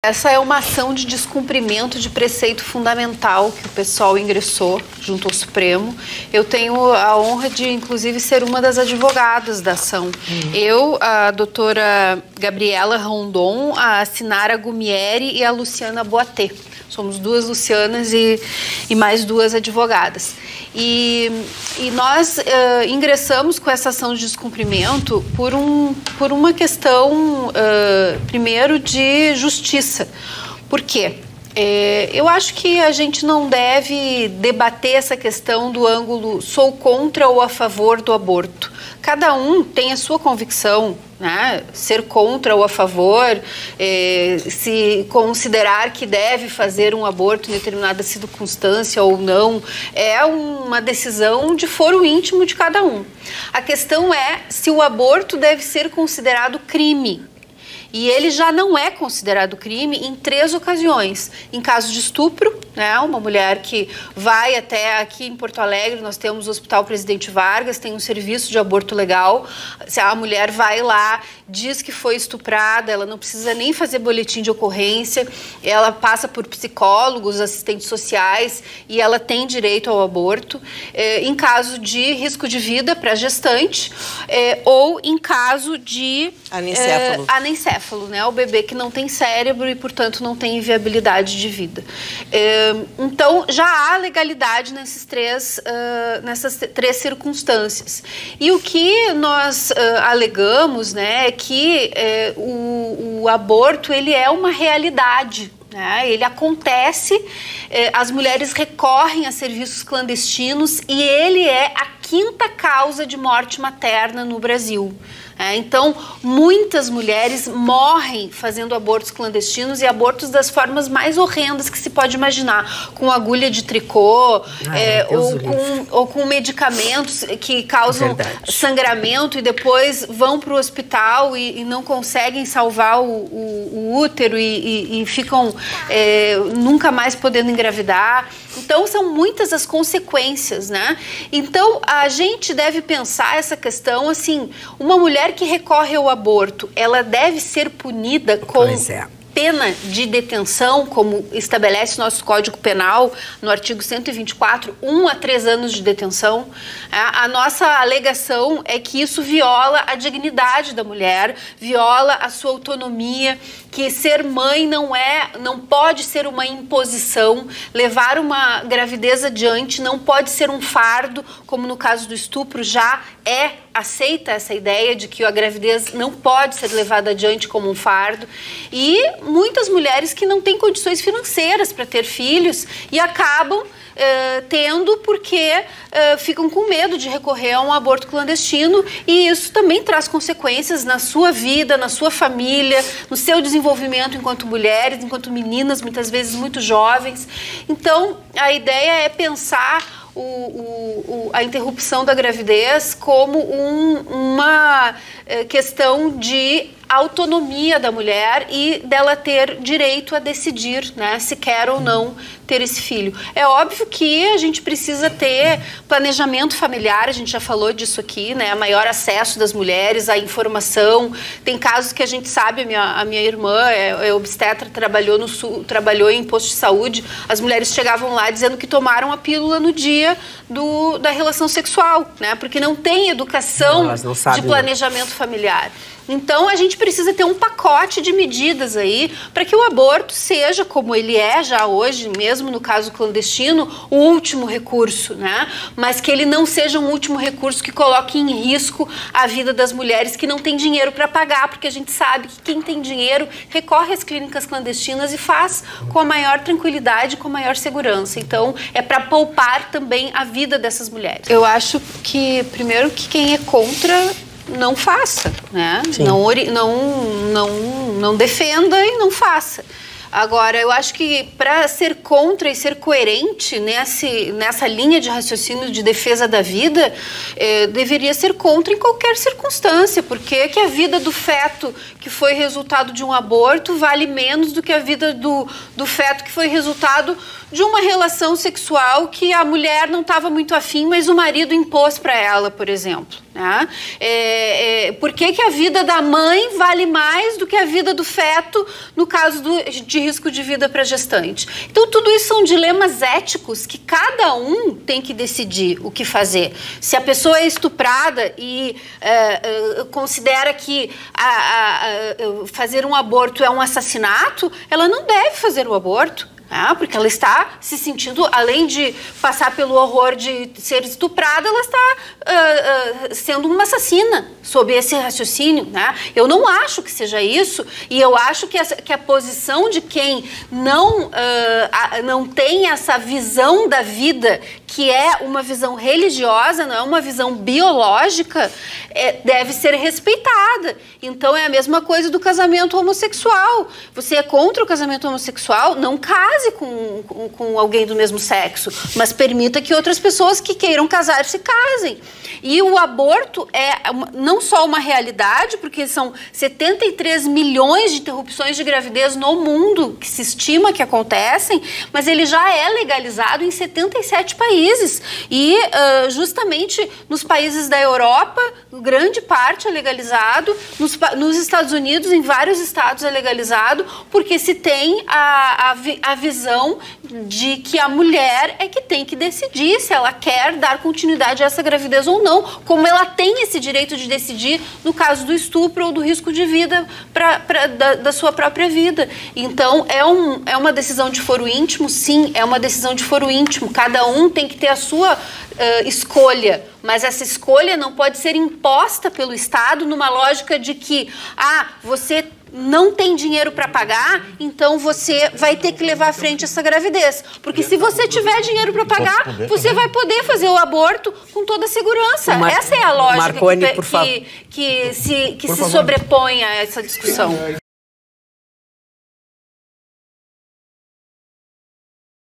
Essa é uma ação de descumprimento de preceito fundamental que o pessoal ingressou junto ao Supremo. Eu tenho a honra de, inclusive, ser uma das advogadas da ação. Eu, a doutora Gabriela Rondon, a Sinara Gumieri e a Luciana Boatê. Somos duas Lucianas e mais duas advogadas. E nós ingressamos com essa ação de descumprimento por uma questão, primeiro, de justiça. Por quê? Eu acho que a gente não deve debater essa questão do ângulo sou contra ou a favor do aborto. Cada um tem a sua convicção, né? Ser contra ou a favor, se considerar que deve fazer um aborto em determinada circunstância ou não, é uma decisão de foro íntimo de cada um. A questão é se o aborto deve ser considerado crime. E ele já não é considerado crime em 3 ocasiões. Em caso de estupro, né, uma mulher que vai até aqui em Porto Alegre, nós temos o Hospital Presidente Vargas, tem um serviço de aborto legal. Se a mulher vai lá, diz que foi estuprada, ela não precisa nem fazer boletim de ocorrência, ela passa por psicólogos, assistentes sociais e ela tem direito ao aborto. Em caso de risco de vida para gestante ou em caso de anencéfalo, né? O bebê que não tem cérebro e, portanto, não tem viabilidade de vida. Então, já há legalidade nessas três circunstâncias. E o que nós alegamos, né, é que o aborto ele é uma realidade. Ele acontece, as mulheres recorrem a serviços clandestinos e ele é a 5ª causa de morte materna no Brasil. Então, muitas mulheres morrem fazendo abortos clandestinos e abortos das formas mais horrendas que se pode imaginar, com agulha de tricô, ou com medicamentos que causam sangramento e depois vão para o hospital e não conseguem salvar o útero e ficam nunca mais podendo engravidar. Então, são muitas as consequências, né? Então, a gente deve pensar essa questão assim, uma mulher que recorre ao aborto, ela deve ser punida com pena de detenção, como estabelece nosso Código Penal, no artigo 124, 1 a 3 anos de detenção. A nossa alegação é que isso viola a dignidade da mulher, viola a sua autonomia, que ser mãe não pode ser uma imposição, levar uma gravidez adiante não pode ser um fardo, como no caso do estupro já aceita essa ideia de que a gravidez não pode ser levada adiante como um fardo. E muitas mulheres que não têm condições financeiras para ter filhos e acabam tendo porque ficam com medo de recorrer a um aborto clandestino, e isso também traz consequências na sua vida, na sua família, no seu desenvolvimento enquanto mulheres, enquanto meninas, muitas vezes muito jovens. Então, a ideia é pensar a interrupção da gravidez como uma questão de autonomia da mulher e dela ter direito a decidir, né, se quer ou não ter esse filho. É óbvio que a gente precisa ter planejamento familiar, a gente já falou disso aqui, né, maior acesso das mulheres à informação. Tem casos que a gente sabe, a minha irmã é obstetra, trabalhou no Sul, trabalhou em posto de saúde, as mulheres chegavam lá dizendo que tomaram a pílula no dia da relação sexual, né, porque não tem educação de planejamento familiar. Então, a gente precisa ter um pacote de medidas aí para que o aborto seja, como ele é já hoje, mesmo no caso clandestino, o último recurso, né? Mas que ele não seja um último recurso que coloque em risco a vida das mulheres que não têm dinheiro para pagar, porque a gente sabe que quem tem dinheiro recorre às clínicas clandestinas e faz com a maior tranquilidade, com a maior segurança. Então, é para poupar também a vida dessas mulheres. Eu acho que, primeiro, que quem é contra não faça, né? Não defenda e não faça. Agora, eu acho que para ser contra e ser coerente nessa linha de raciocínio de defesa da vida, deveria ser contra em qualquer circunstância, porque que a vida do feto que foi resultado de um aborto vale menos do que a vida do feto que foi resultado de uma relação sexual que a mulher não estava muito afim, mas o marido impôs para ela, por exemplo. Né? Por que a vida da mãe vale mais do que a vida do feto no caso de risco de vida para gestante? Então, tudo isso são dilemas éticos que cada um tem que decidir o que fazer. Se a pessoa é estuprada e considera que fazer um aborto é um assassinato, ela não deve fazer o aborto. Porque ela está se sentindo, além de passar pelo horror de ser estuprada, ela está sendo uma assassina, sob esse raciocínio. Né? Eu não acho que seja isso, e eu acho que a posição de quem não tem essa visão da vida, que é uma visão religiosa, não é uma visão biológica, deve ser respeitada. Então é a mesma coisa do casamento homossexual. Você é contra o casamento homossexual? Não case com alguém do mesmo sexo, mas permita que outras pessoas que queiram casar se casem. E o aborto é não só uma realidade, porque são 73 milhões de interrupções de gravidez no mundo que se estima que acontecem, mas ele já é legalizado em 77 países. E justamente nos países da Europa, grande parte é legalizado, nos Estados Unidos, em vários estados é legalizado, porque se tem a visão de que a mulher é que tem que decidir se ela quer dar continuidade a essa gravidez ou não, como ela tem esse direito de decidir no caso do estupro ou do risco de vida da sua própria vida. Então, é uma decisão de foro íntimo? Sim, é uma decisão de foro íntimo. Cada um tem que ter a sua escolha, mas essa escolha não pode ser imposta pelo Estado numa lógica de que, você não tem dinheiro para pagar, então você vai ter que levar à frente essa gravidez. Porque se você tiver dinheiro para pagar, você vai poder fazer o aborto com toda segurança. Essa é a lógica Marconi, que se sobrepõe a essa discussão.